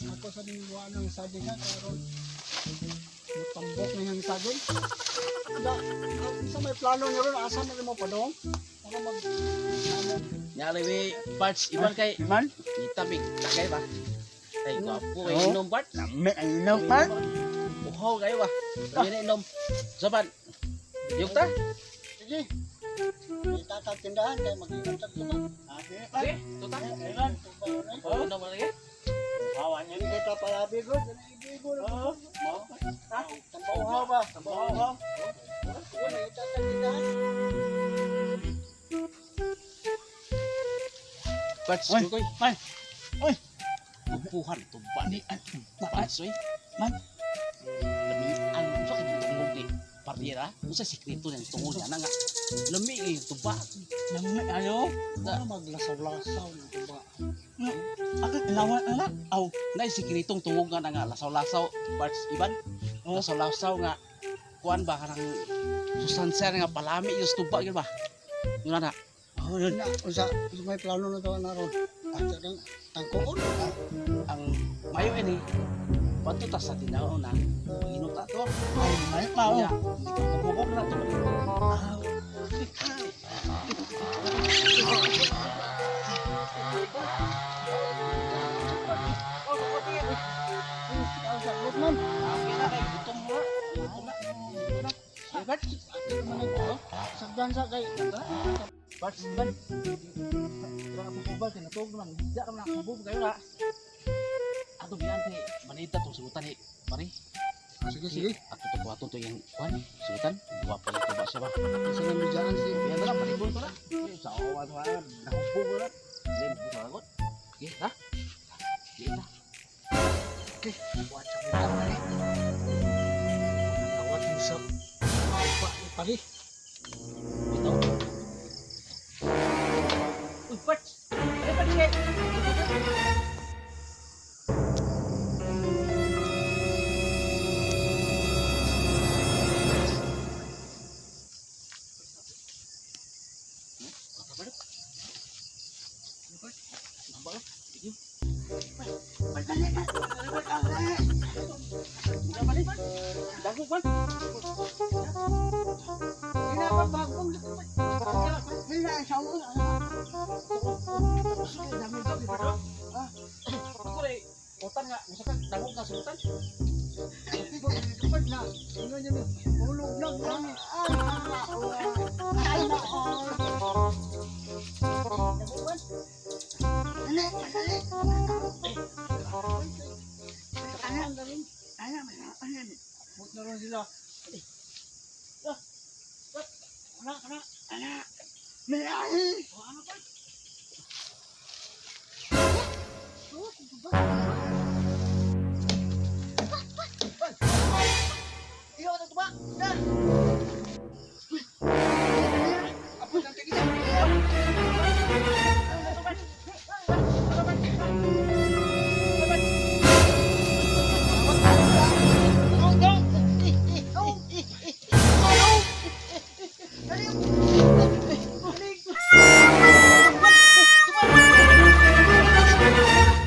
Ako sa ningwa ng sadingan karon tambok na yung saging. Sa may plano niyo ron asa na mo pa dong? Para mag Nyari we parts iban kay man itabig tagay ba? Ay gwapo kay inom part. lami ay no man. Uhaw kayo ba? Dili na inom. Saban. Yung ta? Sige. Kita ta tindahan kay mag-ingat ta kita. Okay, tuta. Ayun. Oh, inom lagi. Hawan yan kita palabi ko. Ibigol. Oh, Ha? Tambaw ba? Tambaw. Wala kita ta tindahan. parts Oy, koy. Ay. Oy. Upuhan to ba ni parts oy. Man. Lami ang sa kanyang tungog ni Parriera. Usa sikreto ng tungog niya na nga. Lami kay tuba. Lami ayo. Na maglasaw-lasaw ng ba. Ako lawan anak. Aw, nay sikretong tungog nga na nga lasaw-lasaw parts iban. Lasaw-lasaw nga kuan ba kanang sustansya nga palami yung tuba gyud ba. Yun na. Oh, yun na. Usa may plano na to na ron. At ang tangkoon. Ang mayo ini patuta sa tinaw na inom ta to. Ay, may mao. Ya, mabubog na to. Man. Okay na kay gutom mo. Gutom na. Sagat. Sagdan sa kay. Parts ban. Kira ako kubal tinatog lang. Diya ka na kubog kayo na. Ato biyan kay manita tong sugutan ni pare. Sige, sige. Ato to buhaton to yung kuan sugutan. Guwapo na to ba siya ba? Sa nang bijaan si. Biyan na paribol to na. Sa awan to na. Nakubog na. Len busa agot. Okay, ha? Sige na. Okay. Watch out kita pare. Tawat mo sa pa pare. Ito. Uy, Parts! Ay, Parts eh! Utan nga, misalkan dahog na sultan. Ano yung